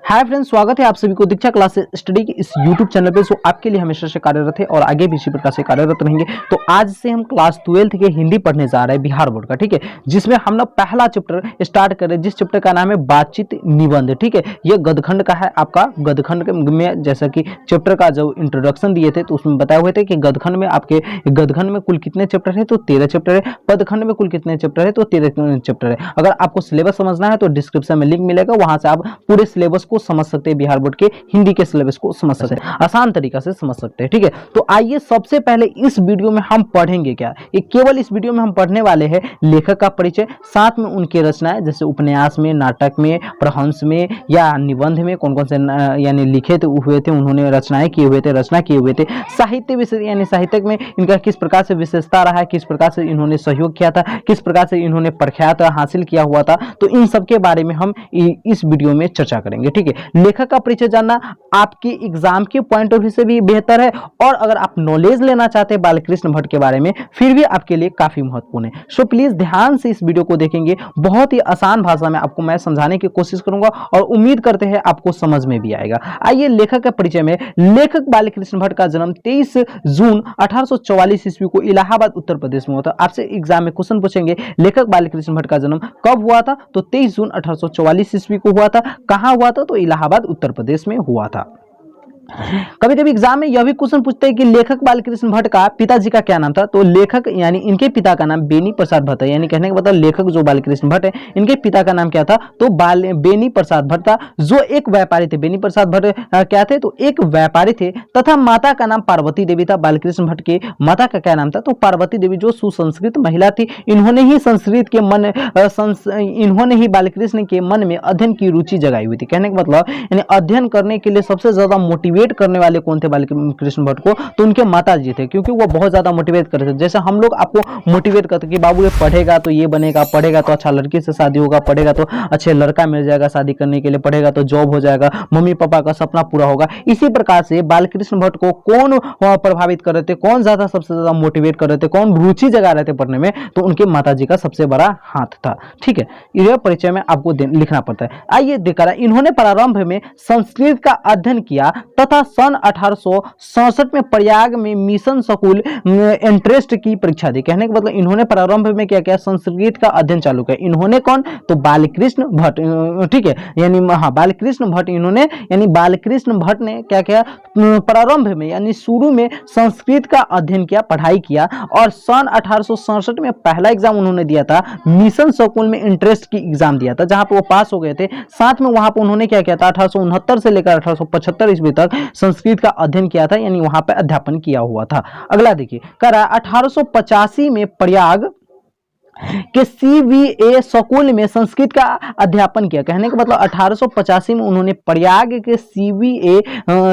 Hi friends, स्वागत है आप सभी को दीक्षा क्लास स्टडी की इस यूट्यूब चैनल पे। आपके लिए हमेशा से कार्यरत है और आगे भी इसी प्रकार से कार्यरत रहेंगे। तो आज से हम क्लास 12th के हिंदी पढ़ने जा रहे हैं बिहार बोर्ड का, ठीक है, जिसमें हम लोग पहला चैप्टर स्टार्ट कर रहे हैं, जिस चैप्टर का नाम है बातचीत निबंध, ठीक है। ये गदखंड का है। आपका गदखंड में जैसा कि चैप्टर का जो इंट्रोडक्शन दिए थे तो उसमें बताए हुए थे कि गदखंड में आपके गदखंड में कुल कितने चैप्टर है, तो 13 चैप्टर है। पदखंड में कुल कितने चैप्टर है, तो 13 चैप्टर है। अगर आपको सिलेबस समझना है तो डिस्क्रिप्शन में लिंक मिलेगा, वहां से आप पूरे सिलेबस को समझ सकते हैं, बिहार बोर्ड के हिंदी के सिलेबस को समझ सकते हैं, आसान तरीका से समझ सकते हैं, ठीक है। तो आइए सबसे पहले इस वीडियो में हम पढ़ेंगे क्या, ये केवल इस वीडियो में हम पढ़ने वाले हैं लेखक का परिचय, साथ में उनके रचनाएं, जैसे उपन्यास में, नाटक में, प्रहंस में या निबंध में कौन कौन से यानी लिखे हुए थे, उन्होंने रचनाएं किए हुए थे, रचना किए हुए थे। साहित्य विषय यानी साहित्य में इनका किस प्रकार से विशेषता रहा है, किस प्रकार से इन्होंने सहयोग किया था, किस प्रकार से इन्होंने प्रख्यात हासिल किया हुआ था, तो इन सब के बारे में हम इस वीडियो में चर्चा करेंगे, ठीक है। लेखक का परिचय जानना आपके एग्जाम के पॉइंट ऑफ व्यू से भी बेहतर है, और अगर आप नॉलेज लेना चाहते हैं बालकृष्ण भट्ट के बारे में फिर भी आपके लिए काफी महत्वपूर्ण है। सो प्लीज ध्यान से इस वीडियो को देखेंगे, बहुत ही आसान भाषा में आपको मैं समझाने की कोशिश करूंगा और उम्मीद करते हैं आपको समझ में भी आएगा। आइए लेखक के परिचय में। लेखक बालकृष्ण भट्ट का जन्म 23 जून 1844 ईस्वी को इलाहाबाद उत्तर प्रदेश में हुआ था। आपसे एग्जाम में क्वेश्चन पूछेंगे लेखक बालकृष्ण भट्ट का जन्म कब हुआ था, तो 23 जून 1844 ईस्वी को हुआ था। कहां हुआ था, तो इलाहाबाद उत्तर प्रदेश में हुआ था। कभी कभी एग्जाम में यह भी क्वेश्चन पूछते हैं कि लेखक बालकृष्ण भट्ट का पिताजी का क्या नाम था, तो लेखक यानी इनके पिता का नाम बेनी प्रसाद भट्ट है। यानी कहने का मतलब लेखक जो बालकृष्ण भट्ट है इनके पिता का नाम क्या था, तो बेनी प्रसाद भट्ट था, जो एक व्यापारी थे। बेनी प्रसाद भट्ट क्या थे, तो एक व्यापारी थे, तथा माता का नाम पार्वती देवी था। बालकृष्ण भट्ट के माता का क्या नाम था, तो पार्वती देवी, जो सुसंस्कृत महिला थी। इन्होंने ही संस्कृत के मन इन्होंने ही बालकृष्ण के मन में अध्ययन की रुचि जगाई हुई थी। कहने का मतलब यानी अध्ययन करने के लिए सबसे ज्यादा मोटिवेट करने वाले कौन थे बालकृष्ण भट्ट को, तो उनके माता जी थे, क्योंकि वो बहुत ज्यादा मोटिवेट करते थे। जैसे हम लोग आपको मोटिवेट करते कि बाबू ये पढ़ेगा तो ये बनेगा, पढ़ेगा तो अच्छा लड़की से शादी होगा, पढ़ेगा तो अच्छे लड़का मिल जाएगा शादी करने के लिए, पढ़ेगा तो जॉब हो जाएगा, मम्मी पापा का सपना पूरा होगा। इसी प्रकार से बालकृष्ण भट्ट को कौन प्रभावित कर रहे थे, कौन ज्यादा सबसे ज्यादा मोटिवेट कर रहे थे, कौन रुचि जगा रहे थे पढ़ने में, तो उनके माता जी का सबसे बड़ा हाथ था, ठीक है। यह परिचय में आपको लिखना पड़ता है। आइए देखा, इन्होंने प्रारंभ में संस्कृत का अध्ययन किया तथा सन 1867 में प्रयाग में मिशन स्कूल एंट्रेंस की परीक्षा दी। कहने का मतलब इन्होंने प्रारंभ में क्या किया, संस्कृत का अध्ययन चालू किया। इन्होंने कौन, तो बालकृष्ण भट्ट, ठीक है, यानी हाँ बालकृष्ण भट्ट, इन्होंने यानी बालकृष्ण भट्ट ने क्या किया, प्रारंभ में यानी शुरू में संस्कृत का अध्ययन किया, पढ़ाई किया, और सन 1867 में पहला एग्जाम उन्होंने दिया था, मिशन स्कूल में एंट्रेंस की एग्जाम दिया था, जहां पर वो पास हो गए थे। साथ में वहां पर उन्होंने क्या किया था, 1869 से लेकर 1875 ईस्वी तक संस्कृत का अध्ययन किया था, यानी वहां पर अध्यापन किया हुआ था। अगला देखिए, कह रहा 1885 में प्रयाग के सीवीए स्कूल में संस्कृत का अध्यापन किया। कहने का मतलब 1885 में उन्होंने प्रयाग के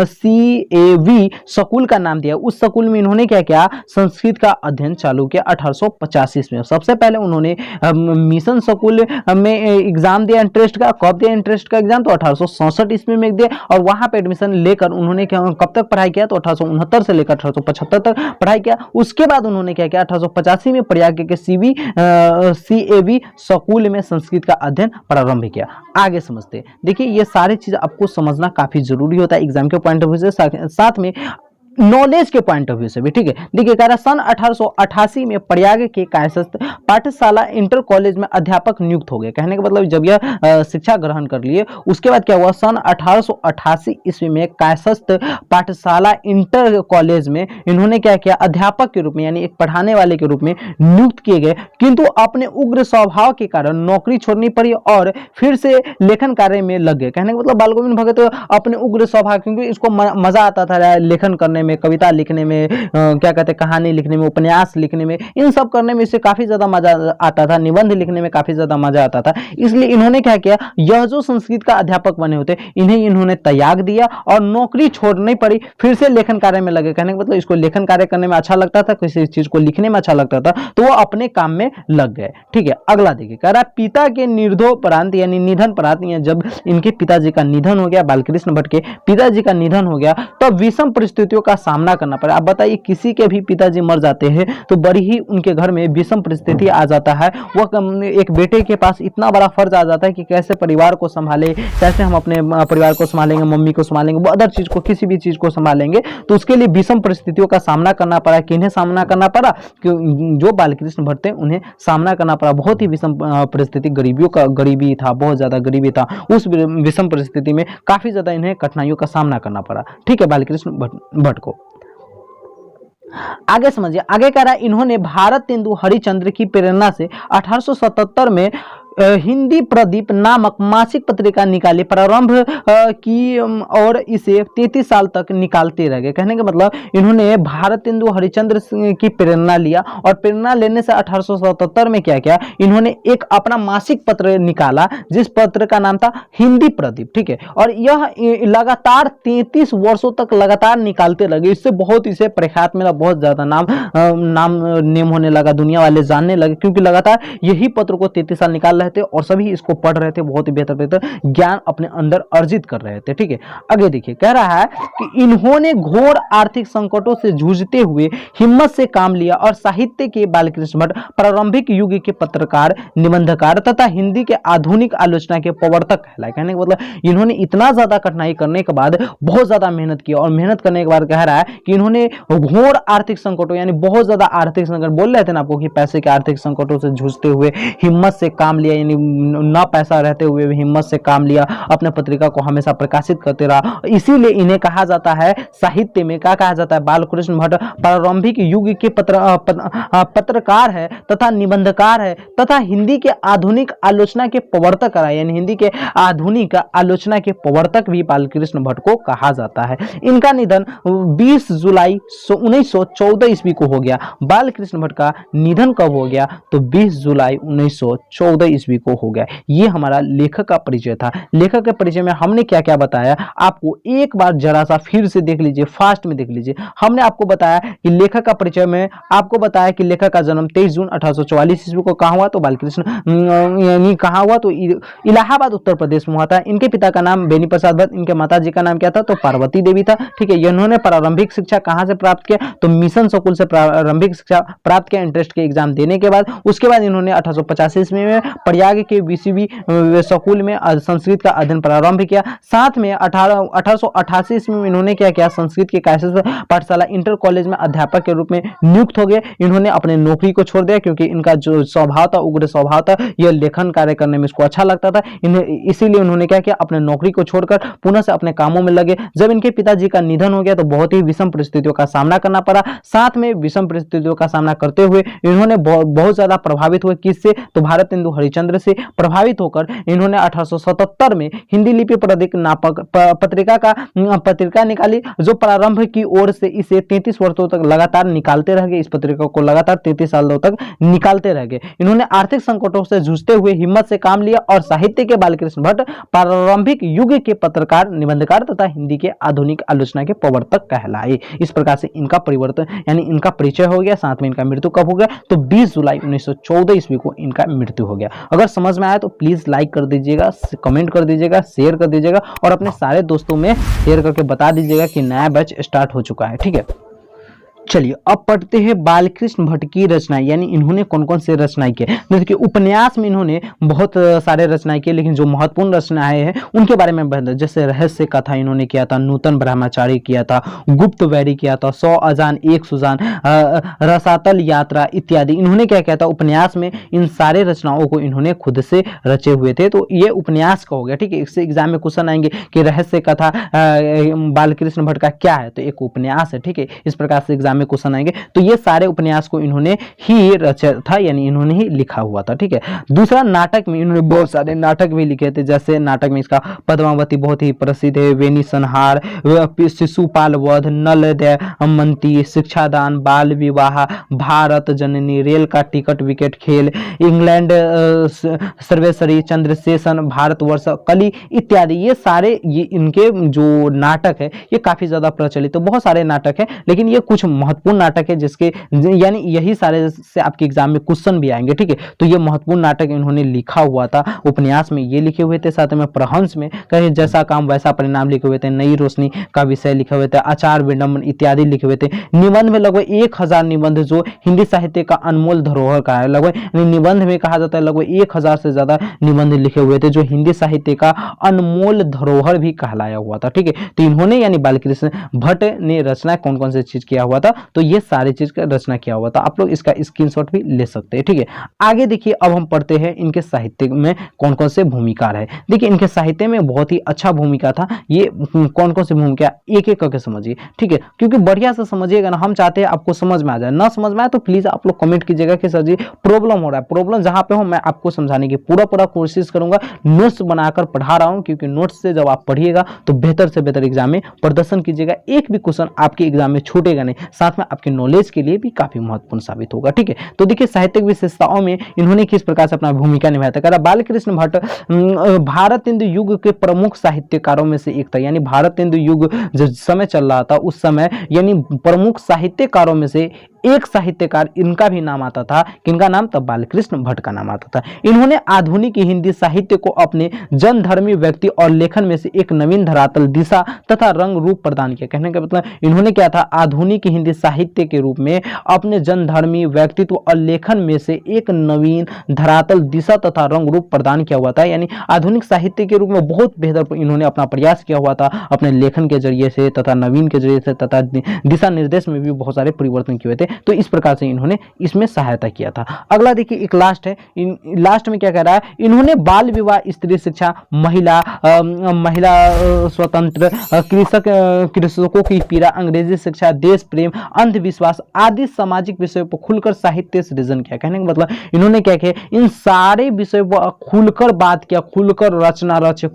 सीएवी स्कूल का नाम दिया। उस स्कूल में इन्होंने क्या किया, संस्कृत का अध्ययन चालू किया 1885 में। सबसे पहले उन्होंने मिशन स्कूल में एग्जाम दिया इंटरेस्ट का। कब दिया इंटरेस्ट का एग्जाम, तो 1867 ईस्वी में दिया, और वहां पे एडमिशन लेकर उन्होंने कब तक पढ़ाई किया, तो 1869 से लेकर 1875 तक पढ़ाई किया। उसके बाद उन्होंने क्या किया, 1885 में प्रयाग के सीएवी स्कूल में संस्कृत का अध्ययन प्रारंभ किया। आगे समझते हैं। देखिए ये सारी चीज आपको समझना काफी जरूरी होता है एग्जाम के पॉइंट ऑफ व्यू से, साथ में नॉलेज के पॉइंट ऑफ व्यू से भी, ठीक है। देखिए कह रहा सन 1888 में प्रयाग के कायस्थ पाठशाला इंटर कॉलेज में अध्यापक नियुक्त हो गए। कहने का मतलब जब यह शिक्षा ग्रहण कर लिए उसके बाद क्या हुआ, सन 1888 ईस्वी में कायस्थ पाठशाला इंटर कॉलेज में इन्होंने क्या किया, अध्यापक के रूप में यानी एक पढ़ाने वाले के रूप में नियुक्त किए गए। किंतु अपने उग्र स्वभाव के कारण नौकरी छोड़नी पड़ी और फिर से लेखन कार्य में लग गए। कहने का मतलब बाल गोविंद भगत अपने उग्र स्वभाव, क्योंकि इसको मजा आता था लेखन करने में, कविता लिखने में, क्या कहते हैं कहानी लिखने में, उपन्यास लिखने में, इन सब करने में इसे काफी ज्यादा मजा आता था, निबंध लिखने में काफी ज्यादा मजा आता था। इसलिए इन्होंने क्या किया, यह जो संस्कृत का अध्यापक बने होते इन्हें इन्होंने त्याग दिया और नौकरी छोड़नी पड़ी, फिर से लेखन कार्य में लगे। कहने का मतलब इसको लेखन कार्य करने में अच्छा लगता था, किसी चीज को लिखने में अच्छा लगता था, तो वो अपने काम में लग गए, ठीक है। अगला देखिए, कह रहा पिता के निर्धोपरांत यानी निधन परांत, जब इनके पिताजी का निधन हो गया, बालकृष्ण भट्ट के पिताजी का निधन हो गया, तब विषम परिस्थितियों का का सामना करना पड़ा। अब बताइए, किसी के भी पिताजी मर जाते हैं तो बड़ी ही उनके घर में विषम परिस्थिति आ जाता है। वह एक बेटे के पास इतना बड़ा फर्ज आ जाता है कि कैसे परिवार को संभाले, कैसे हम अपने परिवार को संभालेंगे, मम्मी को संभालेंगे, अदर चीज को, किसी भी चीज को संभालेंगे। तो उसके लिए विषम परिस्थितियों का सामना करना पड़ा। किन्हें सामना करना पड़ा? जो बालकृष्ण भट्ट थे उन्हें सामना करना पड़ा। बहुत ही विषम परिस्थिति, गरीबी था, बहुत ज्यादा गरीबी था। उस विषम परिस्थिति में काफी ज्यादा इन्हें कठिनाइयों का सामना करना पड़ा। ठीक है, बालकृष्ण भट्ट को। आगे समझिए, आगे कह रहा है, इन्होंने भारत तेंदु हरिश्चंद्र की प्रेरणा से 1877 में हिंदी प्रदीप नामक मासिक पत्रिका निकाली, प्रारंभ की और इसे 33 साल तक निकालते रह गए। कहने का मतलब, इन्होंने भारत तेंदु हरिश्चंद्र की प्रेरणा लिया और प्रेरणा लेने से 1877 में क्या किया, इन्होंने एक अपना मासिक पत्र निकाला जिस पत्र का नाम था हिंदी प्रदीप। ठीक है, और यह लगातार 33 वर्षों तक लगातार निकालते रहे। इससे बहुत इसे प्रख्यात मिला, बहुत ज्यादा नेम होने लगा, दुनिया वाले जानने लगे, क्योंकि लगातार यही पत्र को 33 साल निकाल थे और सभी इसको पढ़ रहे थे, बहुत ही बेहतर ज्ञान अपने अंदर अर्जित कर रहे थे। ठीक है, आगे देखिए, कह रहा है कि इन्होंने घोर आर्थिक संकटों से जूझते हुए हिम्मत से काम लिया और साहित्य के बालकृष्ण भट्ट प्रारंभिक युग के पत्रकार, निबंधकार तथा हिंदी के आधुनिक आलोचना के प्रवर्तक कहलाए। कहने का मतलब, इन्होंने इतना ज्यादा कठिनाई करने के बाद बहुत ज्यादा मेहनत की और मेहनत करने के बाद कह रहा है कि इन्होंने घोर आर्थिक संकटों, यानी बहुत ज्यादा आर्थिक संकट, बोल रहे थे ना आपको कि पैसे के आर्थिक संकटों से जूझते हुए हिम्मत से काम लिया, ना पैसा रहते हुए भी हिम्मत से काम लिया, अपने पत्रिका को हमेशा प्रकाशित करते रहा। इसीलिए इन्हें कहा जाता है, साहित्य में क्या कहा जाता है, बालकृष्ण भट्ट प्रारंभिक युग के पत्रकार है तथा निबंधकार है तथा हिंदी के आधुनिक आलोचना के प्रवर्तक रहा। यानी हिंदी के आधुनिक आलोचना के प्रवर्तक भी बालकृष्ण भट्ट को कहा जाता है। इनका निधन 20 जुलाई 1914 ईस्वी को हो गया। बालकृष्ण भट्ट का निधन कब हो गया? तो 20 जुलाई 1914 ईस्वी को हो गया। ये हमारा लेखक का परिचय था। लेखक के परिचय में हमने क्या क्या बताया, आपको एक बार जरा सा फिर से देख लीजिए, फास्ट में देख लीजिए। हमने आपको बताया कि लेखक का परिचय में आपको बताया कि लेखक का जन्म 23 जून 1844 ईस्वी को कहां हुआ? तो बालकृष्ण यानी कहां हुआ? तो इलाहाबाद उत्तर प्रदेश में हुआ था। इनके पिता का नाम बेनी प्रसाद भट्ट, इनके माता जी का नाम क्या था? तो पार्वती देवी था। ठीक है, इन्होंने प्रारंभिक शिक्षा कहां से प्राप्त किया? तो मिशन स्कूल से प्रारंभिक शिक्षा प्राप्त किया, इंटरेस्ट के एग्जाम देने के बाद। उसके बाद इन्होंने 1885 ईस्वी में प्रयाग के बीसीबी स्कूल में संस्कृत का अध्ययन प्रारंभ किया। साथ में 1888 ईस्वी में इन्होंने क्या किया? संस्कृत के कैसेस पाठशाला इंटर कॉलेज में अध्यापक के रूप में नियुक्त हो गए। इन्होंने अपने नौकरी को छोड़ दिया क्योंकि इनका जो स्वभाव था, उग्र स्वभाव था, यह लेखन कार्य करने में इसको अच्छा लगता था। इसीलिए उन्होंने क्या किया? अपने नौकरी को छोड़कर पुनः से अपने कामों में लगे। जब इनके पिताजी का निधन हो गया तो बहुत ही विषम परिस्थितियों का सामना करना पड़ा। साथ में विषम परिस्थितियों का सामना करते हुए इन्होंने बहुत ज्यादा प्रभावित हुए। किससे? तो भारत तेंदु हरिश्चंद्र से प्रभावित होकर इन्होंने 1877 में हिंदी लिपि प्रदीप नामक पत्रिका निकाली, जो प्रारंभ की ओर से इसे 33 वर्षों तक लगातार निकालते रह गए। इस पत्रिका को लगातार 33 सालों तक निकालते रह गए। इन्होंने आर्थिक संकटों से जूझते हुए हिम्मत से काम लिया और साहित्य के बालकृष्ण भट्ट प्रारंभिक युग के पत्रकार, निबंधकार तथा हिंदी के आधुनिक आलोचना के प्रवर्तक कहलाए। इस प्रकार से इनका परिवर्तन यानी इनका परिचय हो गया। साथ में इनका मृत्यु कब हो गया? तो 20 जुलाई 1914 ईस्वी को इनका मृत्यु हो गया। अगर समझ में आया तो प्लीज लाइक कर दीजिएगा, कमेंट कर दीजिएगा, शेयर कर दीजिएगा और अपने सारे दोस्तों में शेयर करके बता दीजिएगा कि नया बैच स्टार्ट हो चुका है। ठीक है, चलिए अब पढ़ते हैं बालकृष्ण भट्ट की रचनाएं, यानी इन्होंने कौन कौन से रचनाएं किए। जैसे कि उपन्यास में इन्होंने बहुत सारे रचनाएं किए, लेकिन जो महत्वपूर्ण रचनाएं हैं उनके बारे में बता। जैसे रहस्य कथा इन्होंने किया था, नूतन ब्रह्मचारी किया था, गुप्त वैरी किया था, 100 अजान 1 सुजान, रसातल यात्रा इत्यादि। इन्होंने क्या किया था? उपन्यास में इन सारे रचनाओं को इन्होंने खुद से रचे हुए थे। तो ये उपन्यास का हो गया। ठीक है, इससे एग्जाम में क्वेश्चन आएंगे कि रहस्य कथा बालकृष्ण भट्ट का क्या है? तो एक उपन्यास है। ठीक है, इस प्रकार से एग्जाम में क्वेश्चन आएंगे। तो ये सारे उपन्यास को इन्होंने ही रचा था, यानी इन्होंने ही लिखा हुआ था। ठीक है, दूसरा नाटक में इन्होंने बहुत सारे नाटक भी लिखे थे। जैसे नाटक में इसका पद्मावती बहुत ही प्रसिद्ध है, वेणी संहार, शिशुपाल वध, नल दमयंती, शिक्षादान, बाल विवाह, भारत जननी, रेल का टिकट विकेट खेल, इंग्लैंड सर्वेश्वरी, चंद्रशेषन, भारतवर्ष, कली इत्यादि। ये सारे इनके जो नाटक है ये काफी ज्यादा प्रचलित, तो बहुत सारे नाटक है, लेकिन ये कुछ महत्वपूर्ण नाटक है जिसके यानी यही सारे से आपके एग्जाम में क्वेश्चन भी आएंगे, ठीक है। तो ये महत्वपूर्ण नाटक इन्होंने लिखा हुआ था, उपन्यास में ये लिखे हुए थे, साथ में प्रहंस में कहीं जैसा काम वैसा परिणाम लिखे हुए थे, नई रोशनी का विषय लिखे हुए थे, आचार विडंबन इत्यादि लिखे हुए थे। निबंध में लगभग 1000 निबंध जो हिंदी साहित्य का अनमोल धरोहर का है, लगभग निबंध में कहा जाता है लगभग 1000 से ज्यादा निबंध लिखे हुए थे जो हिंदी साहित्य का अनमोल धरोहर भी कहलाया हुआ था, ठीक है। तो इन्होंने यानी बालकृष्ण भट्ट ने रचना कौन कौन से चीज किया हुआ था, तो ये सारे चीज का रचना किया हुआ था। आप लोग इसका स्क्रीनशॉट भी ले सकते हैं, ठीक है। आगे देखिए, अब हम पढ़ते हैं इनके साहित्य में कौन कौन से भूमिकार है। देखिए इनके साहित्य में बहुत ही अच्छा भूमिका था। ये कौन कौन से भूमिका एक एक करके समझिए, ठीक है, क्योंकि बढ़िया से समझिएगा ना, हम चाहते हैं आपको समझ में आ जाए। ना समझ में आए तो प्लीज आप लोग कमेंट कीजिएगा कि सर जी प्रॉब्लम हो रहा है। प्रॉब्लम जहां पे हो मैं आपको समझाने की पूरा कोशिश करूंगा, नोट्स बनाकर पढ़ा रहा हूं, क्योंकि नोट्स से जब आप पढ़िएगा तो बेहतर से बेहतर एग्जाम में प्रदर्शन कीजिएगा। एक भी क्वेश्चन आपके एग्जाम में छूटेगा नहीं, साथ में आपके नॉलेज के लिए भी काफी महत्वपूर्ण साबित होगा, ठीक है। तो देखिए साहित्यिक विशेषताओं में इन्होंने किस प्रकार से अपना भूमिका निभाया था। कह बालकृष्ण भट्ट भारत हिंदू युग के प्रमुख साहित्यकारों में से एक था, यानी भारत हिंदू युग जब समय चल रहा था उस समय यानी प्रमुख साहित्यकारों में से एक साहित्यकार इनका भी नाम आता था। किनका नाम? तब बालकृष्ण भट्ट का नाम आता था। इन्होंने आधुनिक हिंदी साहित्य को अपने जनधर्मी व्यक्ति और लेखन में से एक नवीन धरातल, दिशा तथा रंग रूप प्रदान किया। कहने का मतलब इन्होंने क्या था, आधुनिक हिंदी साहित्य के रूप में अपने जनधर्मी व्यक्तित्व और लेखन में से एक नवीन धरातल, दिशा तथा रंग रूप प्रदान किया हुआ था। यानी आधुनिक साहित्य के रूप में बहुत बेहतर इन्होंने अपना प्रयास किया हुआ था अपने लेखन के जरिए से तथा नवीन के जरिए से तथा दिशा निर्देश में भी बहुत सारे परिवर्तन किए हुए थे। तो इस प्रकार से इन्होंने इसमें सहायता किया था। अगला देखिए एक लास्ट है, लास्ट में क्या कह रहा है, इन्होंने बाल विवाह, स्त्री शिक्षा, महिला स्वतंत्र, कृषकों की पीड़ा, अंग्रेजी शिक्षा, देश प्रेम, अंधविश्वास आदि सामाजिक विषयों पर खुलकर साहित्य सृजन किया। कहने का मतलब इन्होंने क्या किया, इन सारे विषयों पर खुलकर बात किया, खुलकर रचना रचे,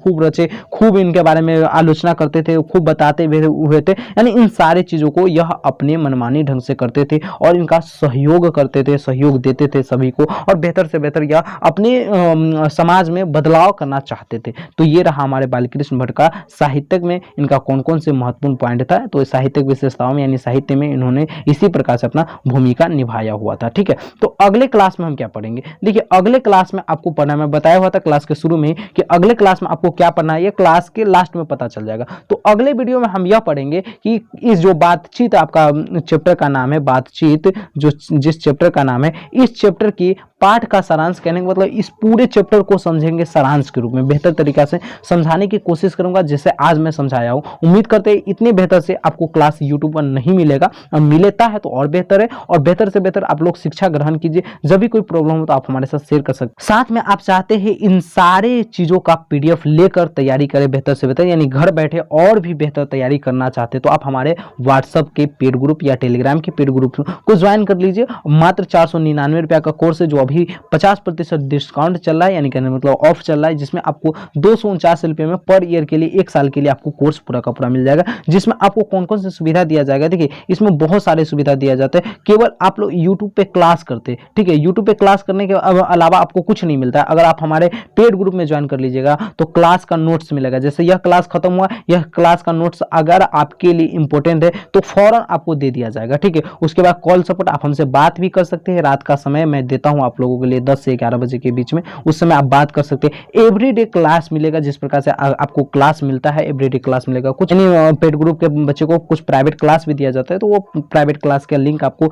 खूब इनके बारे में आलोचना करते थे, खूब बताते हुए थे। यानी इन सारे चीजों को यह अपने मनमानी ढंग से करते थे और इनका सहयोग करते थे, सहयोग देते थे सभी को, और बेहतर से बेहतर यह अपने समाज में बदलाव करना चाहते थे। तो ये रहा हमारे बालकृष्ण भट्ट का साहित्यक में इनका कौन कौन से महत्वपूर्ण पॉइंट था। तो साहित्यिक विशेषताओं में यानी साहित्य में इन्होंने इसी प्रकार से अपना भूमिका निभाया हुआ था, ठीक है। तो अगले क्लास में हम क्या पढ़ेंगे, देखिए अगले क्लास में आपको पढ़ना, मैं बताया हुआ था क्लास के शुरू में कि अगले क्लास में आपको क्या पढ़ना है, ये क्लास के लास्ट में पता चल जाएगा। तो अगले वीडियो में हम यह पढ़ेंगे कि इस जो बातचीत, आपका चैप्टर का नाम है बातचीत, जो जिस चैप्टर का नाम है, इस चैप्टर की पाठ का सारांश, कहने का मतलब इस पूरे चैप्टर को समझेंगे सारांश के रूप में, बेहतर तरीका से समझाने की कोशिश करूंगा जैसे आज मैं समझाया हूं। उम्मीद करते हैं इतने बेहतर से आपको क्लास यूट्यूब पर नहीं मिलेगा, और मिलता है तो और बेहतर है, और बेहतर से बेहतर आप लोग शिक्षा ग्रहण कीजिए। जब भी कोई प्रॉब्लम हो तो आप हमारे साथ शेयर कर सकते हैं। साथ में आप चाहते हैं इन सारे चीजों का PDF लेकर तैयारी करें बेहतर से बेहतर, यानी घर बैठे और भी बेहतर तैयारी करना चाहते तो आप हमारे व्हाट्सएप के पेड ग्रुप या टेलीग्राम के पेड ग्रुप को ज्वाइन कर लीजिए। मात्र 499 रुपया का कोर्स है जो अभी 50% डिस्काउंट चल रहा है, यानी कहने मतलब ऑफ चल रहा है, जिसमें आपको 249 रुपये में पर ईयर के लिए 1 साल के लिए आपको कोर्स पूरा का पूरा मिल जाएगा। जिसमें आपको कौन कौन सी सुविधा दिया जाएगा, देखिए इसमें बहुत सारे सुविधा दिया जाता है। केवल आप लोग यूट्यूब पे क्लास करते, ठीक है, यूट्यूब पे क्लास करने के अलावा आपको कुछ नहीं मिलता है। अगर आप हमारे पेड ग्रुप में ज्वाइन कर लीजिएगा तो क्लास का नोट्स मिलेगा। जैसे यह क्लास खत्म हुआ, यह क्लास का नोट्स अगर आपके लिए इंपॉर्टेंट है तो फौरन आपको दे दिया जाएगा, ठीक है। उसके बाद कॉल सपोर्ट, आप हमसे बात भी कर सकते हैं। रात का समय मैं देता हूं आप लोगों के लिए 10 से 11 बजे के बीच में, उस समय आप बात कर सकते हैं। एवरीडे क्लास मिलेगा, जिस प्रकार से आपको क्लास मिलता है एवरीडे क्लास मिलेगा। कुछ पेड ग्रुप के बच्चे को कुछ प्राइवेट क्लास भी दिया जाता है, तो वो प्राइवेट क्लास का लिंक आपको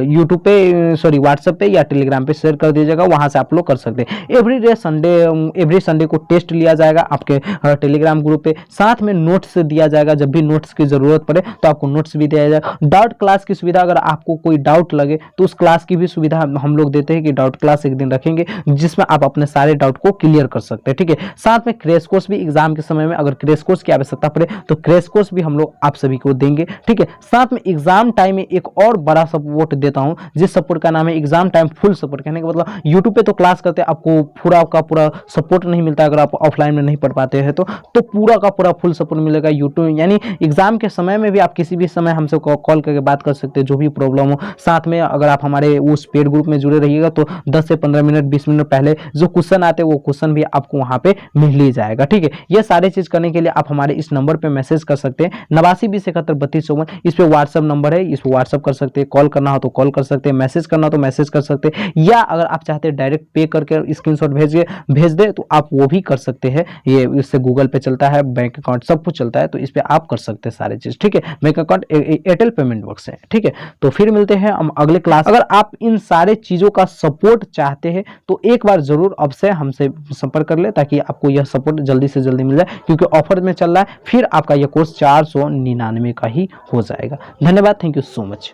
यूट्यूब पे, सॉरी व्हाट्सएप पे या टेलीग्राम पे शेयर कर दीजिएगा, वहां से आप लोग कर सकते हैं। एवरी संडे को टेस्ट लिया जाएगा आपके टेलीग्राम ग्रुप पे, साथ में नोट्स दिया जाएगा। जब भी नोट्स की जरूरत पड़े तो आपको नोट्स भी दिया जाएगा। डाउट क्लास की सुविधा, अगर आपको कोई डाउट लगे तो उस क्लास की भी सुविधा हम लोग देते हैं कि डाउट क्लास एक दिन रखेंगे जिसमें आप अपने सारे डाउट को क्लियर कर सकते हैं, ठीक है। साथ में क्रैश कोर्स भी, एग्जाम के समय में अगर क्रैश कोर्स की आवश्यकता पड़े तो क्रैश कोर्स भी हम लोग आप सभी को देंगे, ठीक है। साथ में एग्जाम टाइम में एक और बड़ा सपोर्ट देता हूं, जिस सपोर्ट का नाम है एग्जाम टाइम फुल सपोर्ट। कहने का मतलब यूट्यूब पे तो क्लास करते हैं, आपको पूरा का पूरा सपोर्ट नहीं मिलता अगर आप ऑफलाइन में नहीं पढ़ पाते हैं तो पूरा का पूरा फुल सपोर्ट मिलेगा यूट्यूब, यानी एग्जाम के समय में भी आप किसी भी समय हमसे कॉल करके बात कर सकते हैं, जो भी प्रॉब्लम हो। साथ में अगर आप हमारे उस पेड ग्रुप में जुड़े रहिएगा तो 10 से 15 मिनट 20 मिनट पहले जो क्वेश्चन आते हैं वो क्वेश्चन भी आपको वहां पे मिल ही जाएगा। ठीक है, ये सारे चीज करने के लिए आप हमारे इस नंबर पे मैसेज कर सकते हैं 8920713254। इस पे व्हाट्सएप नंबर है, इस पे व्हाट्सएप कर सकते हैं, कॉल करना हो तो कॉल कर सकते हैं, मैसेज करना हो तो मैसेज कर सकते हैं, या अगर आप चाहते हैं डायरेक्ट पे करके स्क्रीनशॉट भेज दे तो आप वो भी कर सकते हैं। ये इससे गूगल पे चलता है, बैंक अकाउंट सब कुछ चलता है, तो इस पे आप कर सकते हैं सारे चीज। ठीक है, bank account Airtel payment works है। ठीक है, तो फिर मिलते हैं हम अगले क्लास। अगर आप इन सारे चीजों का सपोर्ट चाहते हैं तो एक बार जरूर अब से हमसे संपर्क कर ले, ताकि आपको यह सपोर्ट जल्दी से जल्दी मिल जाए, क्योंकि ऑफर में चल रहा है। फिर आपका यह कोर्स 499 का ही हो जाएगा। धन्यवाद, थैंक यू सो मच।